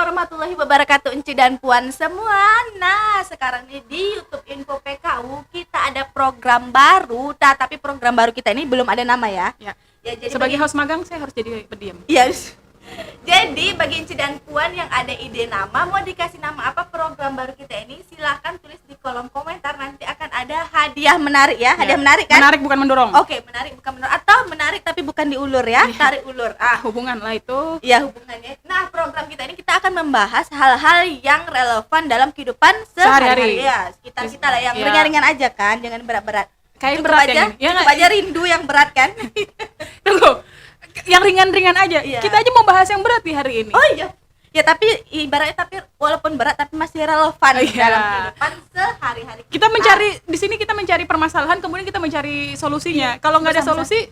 warahmatullahi wabarakatuh, Enci dan Puan semua. Nah, sekarang ini di YouTube Info PKU kita ada program baru. Nah, tapi program baru kita ini belum ada nama ya. Ya, jadi sebagai host magang saya harus jadi berdiam. Yes. Jadi bagi Enci dan Puan yang ada ide nama, mau dikasih nama apa program baru kita ini, silahkan tulis di kolom komentar. Nanti akan ada hadiah menarik ya. Hadiah menarik kan? Menarik bukan mendorong. Oke, menarik bukan mendorong. Atau menarik tapi bukan diulur ya. Tarik ulur. Hubungan lah itu. Iya, hubungannya. Nah, program kita ini kita akan membahas hal-hal yang relevan dalam kehidupan sehari-hari. Ya, kita lah yang ringan-ringan aja kan, jangan berat-berat. Kayak berat aja, ya, cukup aja rindu yang berat kan. Tunggu. Yang ringan-ringan aja. Iya. Kita aja mau bahas yang berat di hari ini. Oh iya. Ya tapi ibaratnya tapi walaupun berat tapi masih relevan dalam kehidupan sehari-hari. Kita mencari di sini kita mencari permasalahan, kemudian kita mencari solusinya. Kalau nggak ada solusi,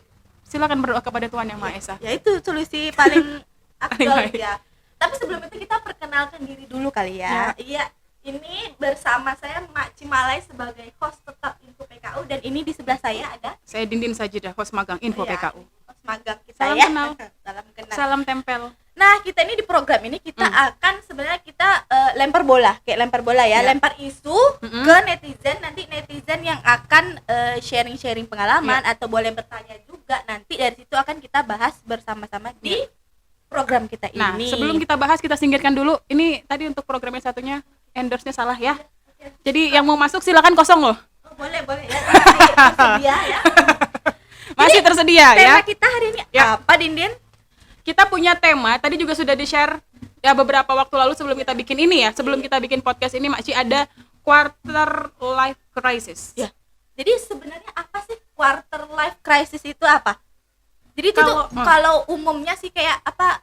silakan berdoa kepada Tuhan Yang Maha Esa. Ya itu solusi paling afdol ya. Tapi sebelum itu kita perkenalkan diri dulu kali ya. Iya. Ini bersama saya Mak Cimalai sebagai host tetap Info PKU, dan ini di sebelah saya ada saya Dindin Sajidah, host magang Info PKU. Host magang kita. Salam ya. kenal. Salam kenal. Salam tempel. Nah, kita ini di program ini kita akan sebenarnya kita lempar bola, kayak lempar bola ya, lempar isu ke netizen. Nanti netizen yang akan sharing-sharing pengalaman atau boleh bertanya juga. Nanti dari situ akan kita bahas bersama-sama di program kita ini. Nah, sebelum kita bahas, kita singkirkan dulu. Ini tadi untuk program yang satunya endorse-nya salah ya. Jadi yang mau masuk silakan kosong loh. Oh, boleh ya. Tersedia ya. Masih tersedia ya. Tema kita hari ini apa, Dindin? Kita punya tema, tadi juga sudah di-share ya beberapa waktu lalu sebelum kita bikin ini ya. Sebelum kita bikin podcast ini, Makci, ada quarter life crisis. Ya. Jadi sebenarnya apa sih quarter life crisis itu apa? Jadi itu kalau umumnya sih kayak apa,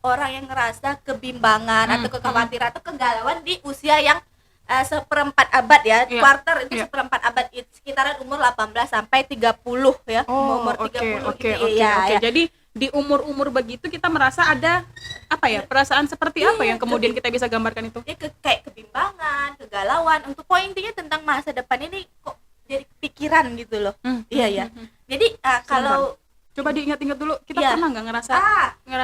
orang yang ngerasa kebimbangan atau kekhawatiran atau kegalauan di usia yang seperempat abad ya. Quarter itu seperempat abad, sekitaran umur 18 sampai 30 ya. Umur 30 Oke. ya. Jadi di umur-umur begitu kita merasa ada apa ya, perasaan seperti apa yang kemudian kita bisa gambarkan itu? Ya, kayak kebimbangan, kegalauan. Untuk poinnya tentang masa depan ini kok jadi pikiran gitu loh. Iya. Jadi kalau coba diingat-ingat dulu, kita pernah nggak ngerasa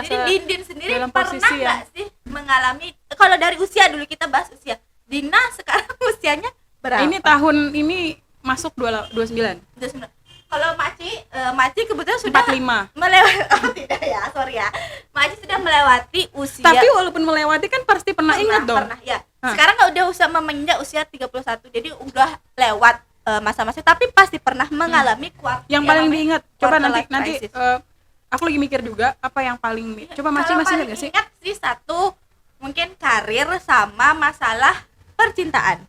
jadi Dindin sendiri dalam pernah posisi nggak sih mengalami, kalau dari usia dulu kita bahas usia. Dina sekarang usianya berapa? Ini tahun ini masuk 29. Kalau Maci kebetulan sudah 45. melewati, tidak ya, sorry ya. Maci sudah melewati usia. Tapi walaupun melewati kan pasti pernah ingat dong. Pernah ya. Sekarang udah usah menginjak usia 31. Jadi udah lewat masa-masa, tapi pasti pernah mengalami yang paling diingat. Coba nanti aku lagi mikir juga apa yang paling coba masih ingat enggak sih? Ingat sih satu, mungkin karir sama masalah percintaan.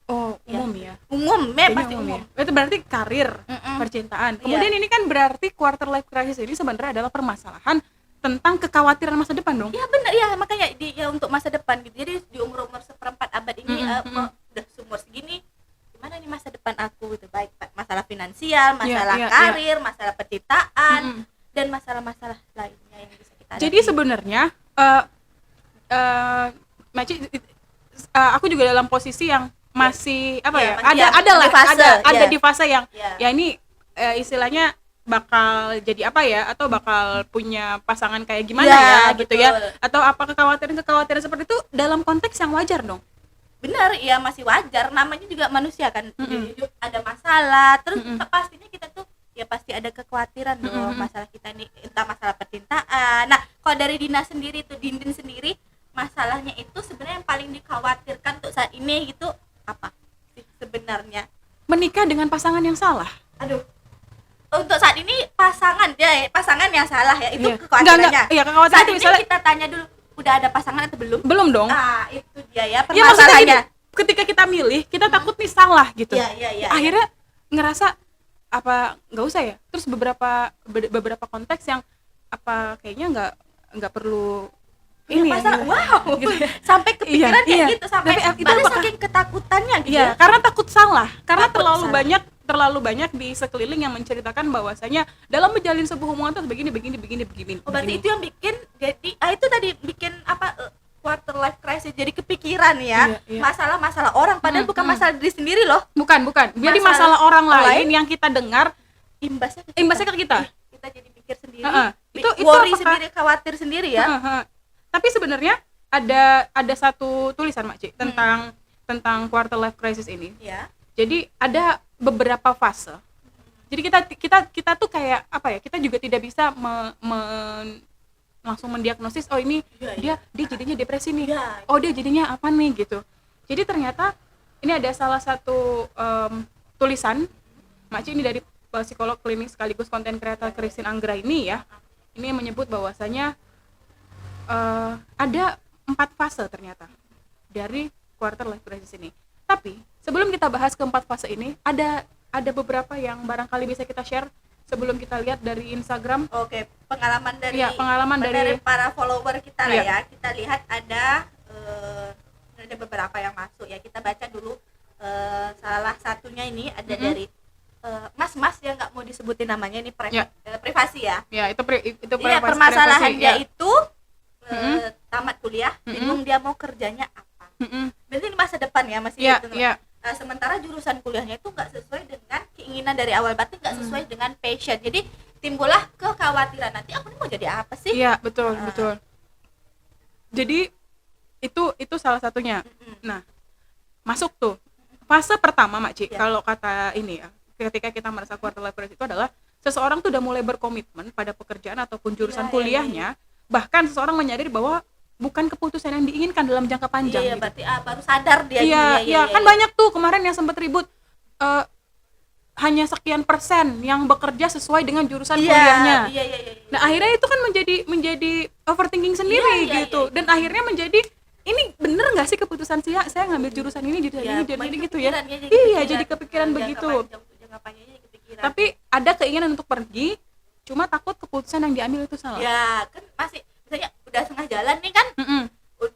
Oh, umum ya. Umum, pasti umum. Itu berarti karir, percintaan. Kemudian ini kan berarti quarter life crisis ini sebenarnya adalah permasalahan tentang kekhawatiran masa depan dong. Iya benar ya, makanya untuk masa depan gitu. Jadi di umur-umur seperempat abad ini udah umur segini, gimana nih masa depan aku gitu, baik masalah finansial, masalah karir, masalah percintaan, dan masalah-masalah lainnya yang bisa kita hadapi. Jadi sebenarnya Maci, aku juga dalam posisi yang masih ada di fase yang ya ini istilahnya bakal jadi apa ya, atau bakal punya pasangan kayak gimana gitu ya, atau apa kekhawatiran seperti itu dalam konteks yang wajar dong. Benar, ya masih wajar, namanya juga manusia kan. Hidup ada masalah, terus pastinya kita tuh ya pasti ada kekhawatiran dong. Masalah kita nih, entah masalah percintaan. Nah, kalau dari Dindin sendiri, masalahnya itu sebenarnya yang paling dikhawatirkan untuk saat ini gitu apa sih sebenarnya? Menikah dengan pasangan yang salah. Aduh, untuk saat ini pasangan yang salah ya, itu kekhawatirannya. Iya, kekhawatiran saat itu ini misalnya kita tanya dulu, udah ada pasangan atau belum? Belum dong. Itu dia ya permasalahannya. Ketika kita milih, kita takut nih salah gitu. Iya. Akhirnya ngerasa apa nggak usah ya. Terus beberapa konteks yang apa kayaknya nggak perlu ini gitu. Sampai kepikiran kayak gitu, sampai saking ketakutannya gitu. Iya, karena takut salah, karena terlalu banyak di sekeliling yang menceritakan bahwasanya dalam menjalin sebuah hubungan itu begini. Oh, berarti itu yang bikin jadi itu tadi bikin apa quarter life crisis, jadi kepikiran ya. Masalah-masalah orang, padahal bukan masalah diri sendiri loh. Bukan. Jadi masalah orang lain yang kita dengar imbasnya ke kita. Kita jadi pikir sendiri. Itu worry sendiri, khawatir sendiri ya. Tapi sebenarnya ada satu tulisan Makci tentang quarter life crisis ini. Ya. Jadi ada beberapa fase. Jadi kita tuh kayak apa ya? Kita juga tidak bisa langsung mendiagnosis ini dia jadinya depresi nih. Dia jadinya apa nih gitu. Jadi ternyata ini ada salah satu tulisan Makci ini dari psikolog klinis sekaligus konten kreator Christine Anggraini ya. Ini menyebut bahwasanya ada 4 fase ternyata dari quarter life crisis ini. Tapi sebelum kita bahas ke 4 fase ini, ada beberapa yang barangkali bisa kita share sebelum kita lihat dari Instagram. Oke, pengalaman dari para follower kita lah ya. Kita lihat ada beberapa yang masuk ya. Kita baca dulu. Salah satunya ini ada dari mas-mas yang nggak mau disebutin namanya, ini privasi ya. Ya, itu permasalahan dia itu tamat kuliah, bingung dia mau kerjanya apa. Berarti ini masa depan ya, masih gitu. Sementara jurusan kuliahnya itu nggak sesuai dengan keinginan dari awal, berarti nggak sesuai dengan passion. Jadi timbullah kekhawatiran, nanti aku mau jadi apa sih? Iya, betul. Jadi itu salah satunya. Nah, masuk tuh fase pertama Makci. Kalau kata ini ya, ketika kita merasa quarter life crisis itu adalah seseorang tuh udah mulai berkomitmen pada pekerjaan ataupun jurusan kuliahnya. Bahkan seseorang menyadari bahwa bukan keputusan yang diinginkan dalam jangka panjang. Iya, gitu. Berarti baru sadar dia. Iya, kan banyak tuh kemarin yang sempat ribut hanya sekian persen yang bekerja sesuai dengan jurusan kuliahnya. Iya. Nah, akhirnya itu kan menjadi overthinking sendiri gitu. Dan akhirnya menjadi ini bener nggak sih keputusan saya ngambil jurusan ini jadi gitu ya. Jadi kepikiran begitu. Tapi ada keinginan untuk pergi, cuma takut keputusan yang diambil itu salah. Ya, kan masih misalnya udah setengah jalan nih kan.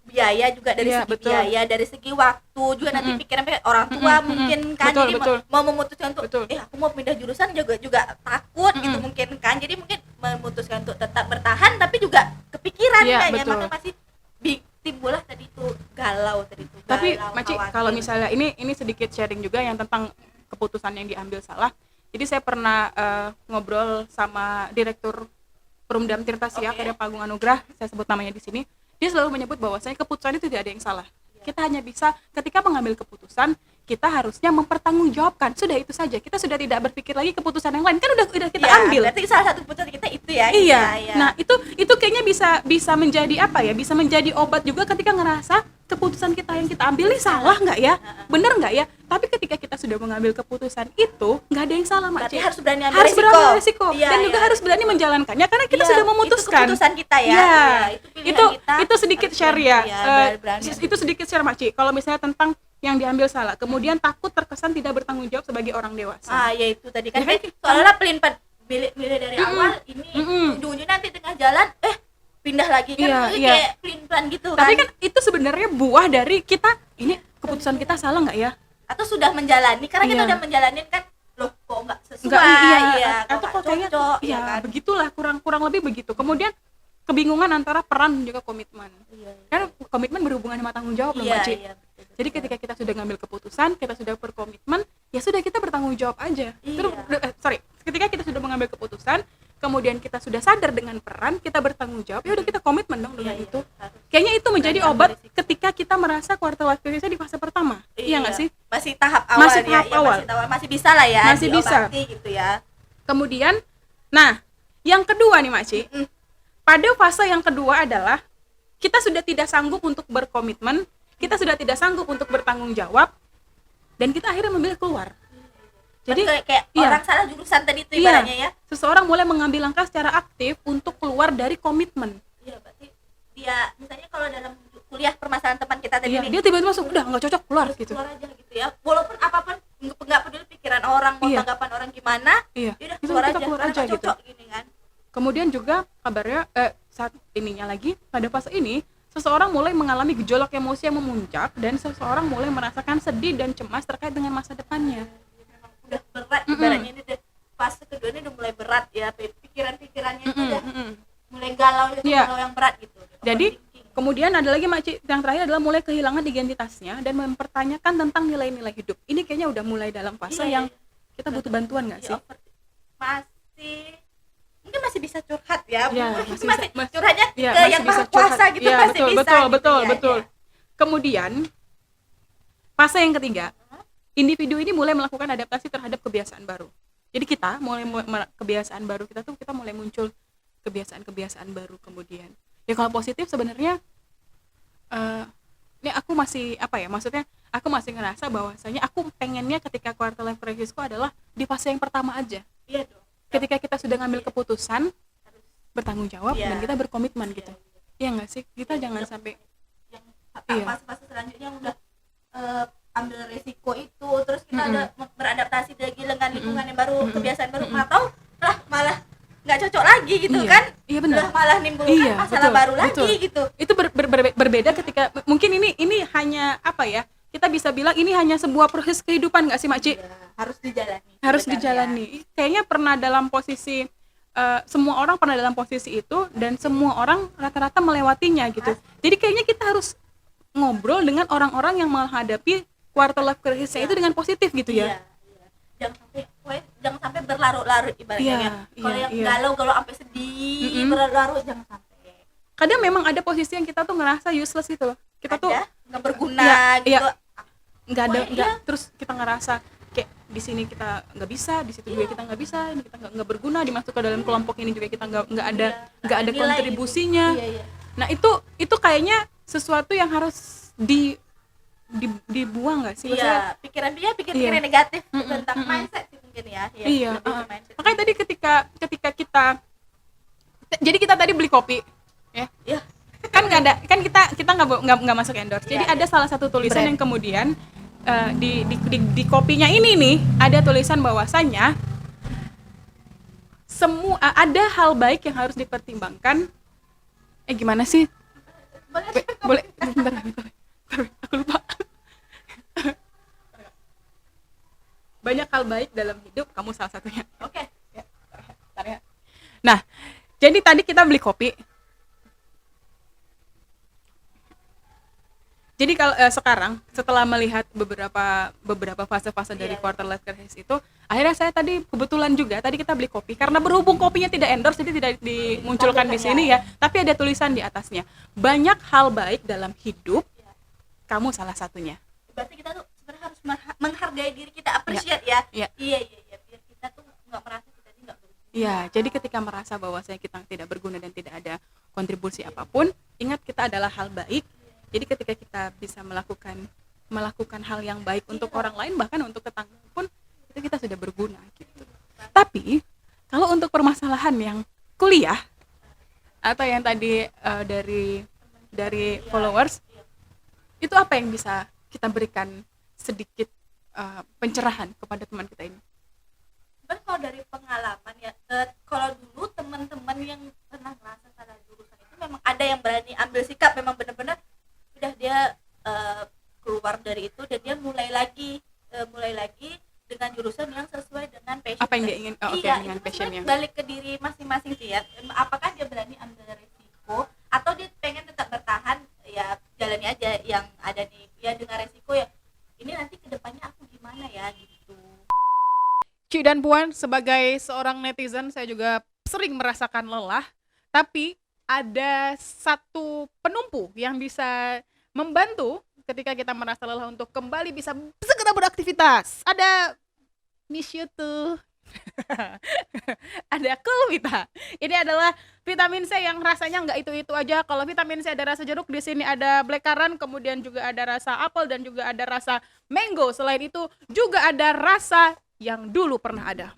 Biaya juga dari segi biaya, dari segi waktu juga nanti pikiran orang tua mungkin kan. Jadi mau memutuskan untuk aku mau pindah jurusan juga takut gitu mungkin kan. Jadi mungkin memutuskan untuk tetap bertahan tapi juga kepikiran kayaknya, maka masih timbullah tadi itu galau. Tapi Makci, kalau misalnya ini sedikit sharing juga yang tentang keputusan yang diambil salah. Jadi saya pernah ngobrol sama direktur Perumdam Tirta Siak, ada Pak Agung Anugrah, saya sebut namanya di sini. Dia selalu menyebut bahwasanya keputusan itu tidak ada yang salah. Kita hanya bisa ketika mengambil keputusan, kita harusnya mempertanggungjawabkan. Sudah itu saja. Kita sudah tidak berpikir lagi keputusan yang lain. Kan udah kita ambil. Berarti salah satu keputusan kita itu ya. Iya. Nah, itu kayaknya bisa menjadi apa ya? Bisa menjadi obat juga ketika ngerasa keputusan kita yang kita ambil ini salah nggak ya? Bener nggak ya? Tapi ketika kita sudah mengambil keputusan itu, nggak ada yang salah, Makci. Harus berani ambil resiko. Dan juga harus berani menjalankannya karena kita sudah memutuskan. Itu keputusan kita ya. Itu sedikit share ya. Itu sedikit share Makci. Kalau misalnya tentang yang diambil salah, kemudian takut terkesan tidak bertanggung jawab sebagai orang dewasa. Ya itu tadi kan. Soalnya pelin-pelan milih dari awal ini ujung-ujungnya nanti tengah jalan pindah lagi kan. Kayak pelin-pelan gitu kan. Tapi kan itu sebenarnya buah dari kita, ini keputusan kita salah nggak ya? Atau sudah menjalani, karena kita udah menjalanin kan, loh kok nggak sesuai, atau kok kayaknya kan? Begitulah, kurang lebih begitu. Kemudian kebingungan antara peran dan juga komitmen. Kan komitmen berhubungan sama tanggung jawab loh Makci. Jadi ketika kita sudah ngambil keputusan, kita sudah berkomitmen, ya sudah kita bertanggung jawab aja. Ketika kita sudah mengambil keputusan, kemudian kita sudah sadar dengan peran, kita bertanggung jawab, ya udah kita komitmen dong dengan itu. Kayaknya itu menjadi obat ketika kita merasa quarter life crisis di fase pertama. Iya nggak sih? Masih tahap awal. Masih bisa lah ya. Masih bisa. Gitu ya. Kemudian, nah, yang kedua nih Makci. Pada fase yang kedua adalah kita sudah tidak sanggup untuk berkomitmen, kita sudah tidak sanggup untuk bertanggung jawab, dan kita akhirnya memilih keluar. Jadi kayak orang salah jurusan tadi itu ibaratnya ya. Seseorang mulai mengambil langkah secara aktif untuk keluar dari komitmen. Iya, berarti dia misalnya kalau dalam kuliah permasalahan teman kita tadi dia tiba-tiba masuk udah nggak cocok keluar gitu. Keluar aja gitu ya. Walaupun apapun nggak peduli pikiran orang, mau tanggapan orang gimana, dia udah keluar aja gitu. Gini kan. Kemudian juga kabarnya saat ininya lagi pada fase ini seseorang mulai mengalami gejolak emosi yang memuncak dan seseorang mulai merasakan sedih dan cemas terkait dengan masa depannya. Udah berat ibaratnya ini fase kedua ini udah mulai berat ya, pikiran-pikirannya itu udah mulai galau yang berat gitu. Jadi kemudian ada lagi Makci, yang terakhir adalah mulai kehilangan identitasnya dan mempertanyakan tentang nilai-nilai hidup. Ini kayaknya udah mulai dalam fase yang kita butuh bantuan nggak sih? Masih mungkin masih bisa curhat ya, masih curhatnya ya, ke yang maha kuasa gitu, ya, masih bisa betul. Kemudian fase yang ketiga, individu ini mulai melakukan adaptasi terhadap kebiasaan baru. Jadi kita kebiasaan baru kita mulai muncul kebiasaan baru. Kemudian ya kalau positif sebenarnya ini aku masih maksudnya aku masih ngerasa bahwasanya aku pengennya ketika quarter life crisisku adalah di fase yang pertama aja. Iya dong. Ketika kita sudah ngambil keputusan, bertanggung jawab dan kita berkomitmen gitu. Iya nggak sih? Kita jangan sampai yang fase selanjutnya udah ambil resiko itu, terus kita ada beradaptasi lagi dengan lingkungan yang baru, kebiasaan baru, malah nggak cocok lagi gitu kan. Iya benar. Udah malah nimbulkan masalah baru lagi gitu. Itu berbeda ketika mungkin ini hanya kita bisa bilang ini hanya sebuah proses kehidupan nggak sih Makci? Harus dijalani. Kayaknya pernah dalam posisi semua orang pernah dalam posisi itu dan semua orang rata-rata melewatinya gitu. Jadi kayaknya kita harus ngobrol dengan orang-orang yang menghadapi quarter life crisis itu dengan positif gitu ya. Jangan sampai berlarut-larut ibaratnya. Kalau yang galau sampai sedih, berlarut jangan sampai. Kadang memang ada posisi yang kita tuh ngerasa useless gitu loh. Kita tuh nggak berguna gitu. Terus kita ngerasa kayak di sini kita nggak bisa, di situ juga kita nggak bisa, ini kita nggak berguna, dimasuk ke dalam kelompok ini juga kita nggak ada kontribusinya. Nah itu kayaknya sesuatu yang harus dibuang nggak sih? Iya, pikiran negatif tentang mindset sih mungkin ya. Makanya tadi ketika kita jadi kita tadi beli kopi ya. Kan nggak ada, kan kita nggak masuk endorse. Jadi ada salah satu tulisan yang kemudian di kopinya ini nih ada tulisan bahwasanya ada hal baik yang harus dipertimbangkan. Gimana sih? Boleh bentar, aku lupa. Banyak hal baik dalam hidup, kamu salah satunya. Oke. Ya. Nah, jadi tadi kita beli kopi. Jadi kalau sekarang setelah melihat beberapa fase-fase dari quarter life crisis itu, akhirnya saya tadi kebetulan juga tadi kita beli kopi karena berhubung kopinya tidak endorse jadi tidak dimunculkan di sini ya, tapi ada tulisan di atasnya. Banyak hal baik dalam hidup, kamu salah satunya. Berarti kita tuh sebenarnya harus menghargai diri kita, appreciate ya. Iya, biar kita tuh nggak merasa kita ini nggak berguna. Iya, jadi ketika merasa bahwa kita tidak berguna dan tidak ada kontribusi apapun, ingat kita adalah hal baik. Jadi ketika kita bisa melakukan hal yang baik untuk orang lain, bahkan untuk tetangga pun, itu kita sudah berguna gitu. Tapi kalau untuk permasalahan yang kuliah atau yang tadi dari followers, itu apa yang bisa kita berikan sedikit pencerahan kepada teman kita ini? Kalau dari pengalaman ya, kalau dulu teman-teman yang pernah merasa salah jurusan itu memang ada yang berani ambil sikap, memang benar-benar udah dia keluar dari itu dan dia mulai lagi dengan jurusan yang sesuai dengan passion. Apa yang dia ingin? Dengan passionnya. Balik ke diri masing-masing sih ya. Apakah dia berani ambil resiko atau dia pengen tetap bertahan, ya jalani aja yang ada ya dengan resiko ya. Ini nanti kedepannya aku gimana ya gitu. Ci dan Puan, sebagai seorang netizen saya juga sering merasakan lelah, tapi ada satu penumpu yang bisa membantu ketika kita merasa lelah untuk kembali bisa segera beraktivitas. Ada Miss You tuh. Ada Coolvita. Ini adalah vitamin C yang rasanya nggak itu aja. Kalau vitamin C ada rasa jeruk, di sini ada blackcurrant, kemudian juga ada rasa apel dan juga ada rasa mango. Selain itu juga ada rasa yang dulu pernah ada.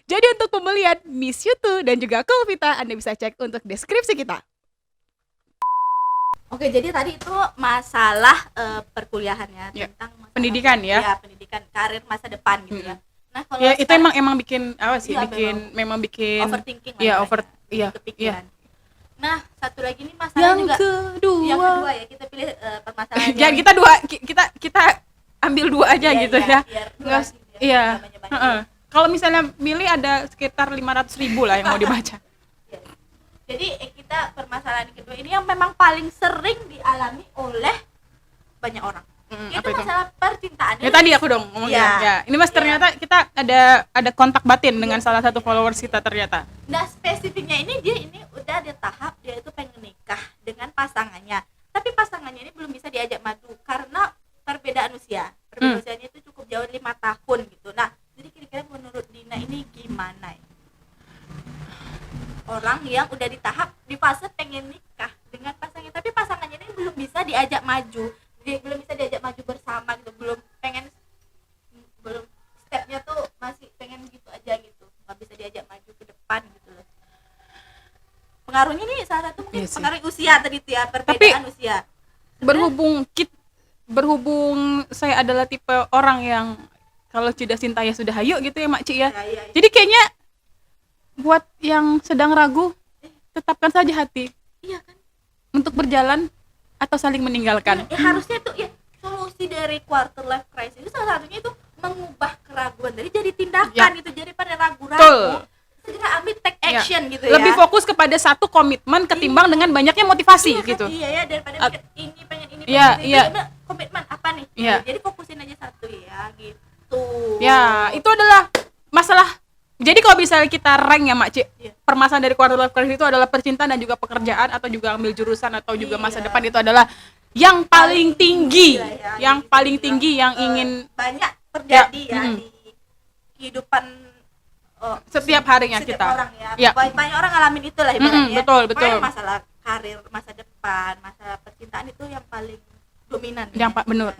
Jadi untuk pembelian Miss You tuh dan juga Coolvita, Anda bisa cek untuk deskripsi kita. Oke, jadi tadi itu masalah perkuliahannya tentang pendidikan ya. Ya, pendidikan, karir masa depan gitu ya. Nah, kalau ya itu emang bikin memang bikin overthinking lah. Kepikiran. Nah, satu lagi nih masalah yang kedua ya, kita pilih permasalahan. Ya, kita ambil dua aja gitu ya. Iya. Kalau misalnya milih ada sekitar 500.000 lah yang mau dibaca. Jadi kita permasalahan kedua ini yang memang paling sering dialami oleh banyak orang. Itu masalah percintaan. Ya tadi aku dong ngomongin. Ya. Ini Mas ternyata kita ada kontak batin dengan salah satu followers kita ternyata. Nah, spesifiknya ini dia ini udah ada tahap dia itu pengen nikah dengan pasangannya. Tapi pasangannya ini belum bisa diajak maju karena perbedaan usia. Perbedaan usianya itu cukup jauh 5 tahun gitu. Nah, jadi kira-kira menurut Dina ini gimana ya? Orang yang udah di fase pengen nikah dengan pasangannya, tapi pasangannya ini belum bisa diajak maju, belum bisa diajak maju bersama gitu, belum stepnya tuh masih pengen gitu aja gitu, nggak bisa diajak maju ke depan gitu loh. Pengaruhnya nih salah satu mungkin pengaruh usia tadi tuh ya, perbedaan usia. Berhubung saya adalah tipe orang yang kalau sudah cinta ya sudah hayu gitu ya Mak Ci ya. Jadi kayaknya buat yang sedang ragu, tetapkan saja hati. Iya kan? Untuk berjalan atau saling meninggalkan. Harusnya tuh ya solusi dari quarter life crisis itu salah satunya itu mengubah keraguan dari jadi tindakan gitu, jadi pada ragu-ragu. Segera ambil take action gitu ya. Lebih fokus kepada satu komitmen ketimbang dengan banyaknya motivasi gitu. Iya ya, daripada mikir ini pengen ini komitmen apa nih? Jadi fokusin aja satu ya gitu. Ya, itu adalah masalah. Jadi kalau misalnya kita rank ya Mak Ci, permasalahan dari quarter life crisis itu adalah percintaan dan juga pekerjaan atau juga ambil jurusan atau juga masa depan itu adalah yang paling tinggi, yang paling tinggi yang ingin banyak terjadi di kehidupan setiap harinya kita. Orang banyak orang ngalamin itu lah ibaratnya. Betul. Masalah karir, masa depan, masalah percintaan itu yang paling dominan.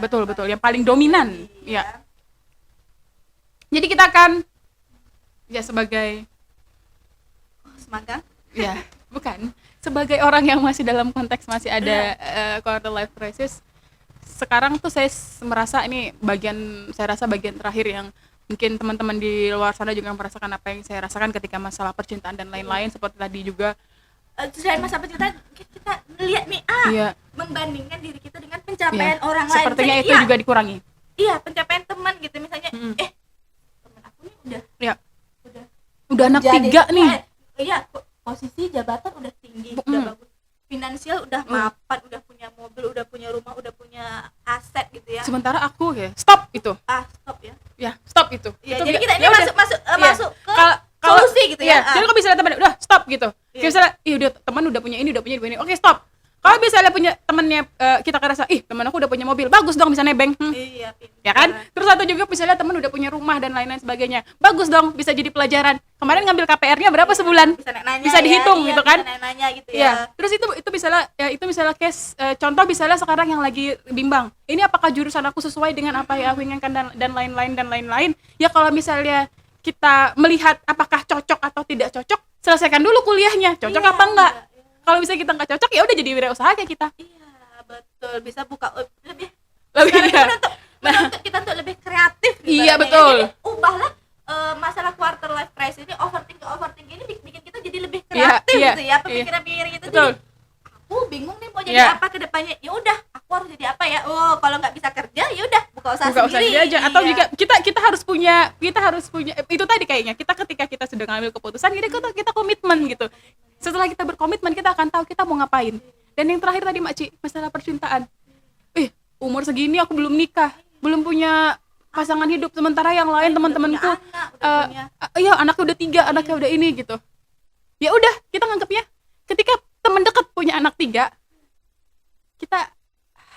Betul, yang paling dominan. Ya. Jadi kita akan sebagai semagang? Ya, bukan. Sebagai orang yang masih dalam konteks masih ada quarter life crisis, sekarang tuh saya merasa ini saya rasa bagian terakhir yang mungkin teman-teman di luar sana juga merasakan apa yang saya rasakan ketika masalah percintaan dan lain-lain seperti tadi juga. Selain masalah percintaan, kita melihat nih membandingkan diri kita dengan pencapaian orang lain. Sepertinya itu juga dikurangi. Iya, pencapaian teman gitu misalnya, teman aku nih udah anak 3 nih. Iya, posisi jabatan udah tinggi, udah bagus. Finansial udah mapan, udah punya mobil, udah punya rumah, udah punya aset gitu ya. Sementara aku stop itu. Stop ya. Ya, stop itu. Ya, jadi kita ini masuk ke solusi gitu ya. Jadi kalau misalnya teman udah stop gitu. Misalnya, udah teman udah punya ini. Oke, stop. Kalau misalnya punya temennya kita ngerasa, teman aku udah punya mobil, bagus dong bisa nebeng. Iya, ya kan? Terus satu juga misalnya teman udah punya rumah dan lain-lain sebagainya, bagus dong bisa jadi pelajaran. Kemarin ngambil KPR-nya berapa sebulan? Bisa dihitung gitu kan? Nanya gitu ya. Terus itu misalnya case contoh misalnya sekarang yang lagi bimbang. Ini apakah jurusan aku sesuai dengan apa yang aku inginkan dan lain-lain. Ya kalau misalnya kita melihat apakah cocok atau tidak cocok, selesaikan dulu kuliahnya. Cocok apa enggak? Kalau misalnya kita nggak cocok ya udah jadi wirausaha kayak kita. Iya betul, bisa buka lebih menuntut kita untuk lebih kreatif gitu. Iya betul. Jadi, ubahlah masalah quarter life crisis ini, overthinking ini bikin kita jadi lebih kreatif gitu ya, pemikiran itu. Jadi aku bingung nih mau jadi apa ke depannya. Ya udah, aku harus jadi apa ya? Kalau nggak bisa kerja ya udah buka usaha sendiri aja. Atau juga kita harus punya itu tadi kayaknya ketika kita sudah ngambil keputusan kita komitmen gitu. Setelah kita berkomitmen kita akan tahu kita mau ngapain. Dan yang terakhir tadi Mak Ci, masalah percintaan. Umur segini aku belum nikah, belum punya pasangan hidup, sementara yang lain teman-temanku anaknya udah 3, anaknya udah ini gitu. Ya udah, kita nganggapnya ketika teman dekat punya anak 3, kita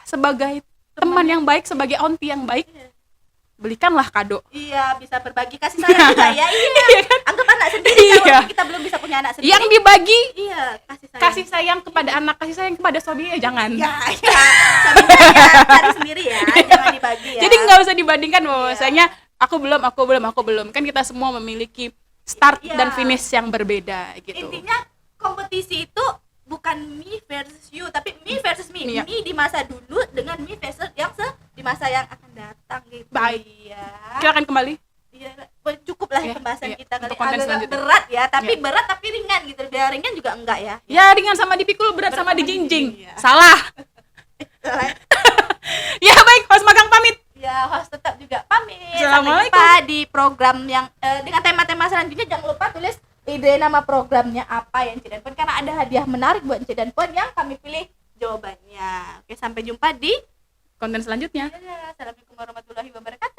sebagai teman yang baik, sebagai auntie yang baik, belikanlah kado. Iya, bisa berbagi kasih sayang juga ya. Iya kan? Anggap anak sendiri kalau kita belum bisa punya anak sendiri. Yang dibagi kasih sayang kepada anak, kasih sayang kepada suami jangan. Suaminya cari sendiri ya, jangan dibagi ya. Jadi nggak usah dibandingkan bahwasanya aku belum. Kan kita semua memiliki start dan finish yang berbeda gitu. Intinya kompetisi itu bukan me versus you, tapi me versus me. Me di masa dulu dengan me versus di masa yang akan datang gitu. Baik. Ya. Silakan kembali. Iya, cukup lah pembahasan kita kali. Agak berat ya, tapi berat tapi ringan gitu. Biar ringan juga enggak ya. Ya ringan sama dipikul, berat sama dijinjing. Salah. Ya baik, host magang pamit. Ya, host tetap juga pamit. Assalamualaikum. Sampai jumpa di program yang dengan tema-tema selanjutnya. Jangan lupa tulis ide nama programnya apa ya Encik dan Puan, karena ada hadiah menarik buat Encik dan Puan yang kami pilih jawabannya. Oke, sampai jumpa di konten selanjutnya. Assalamualaikum warahmatullahi wabarakatuh.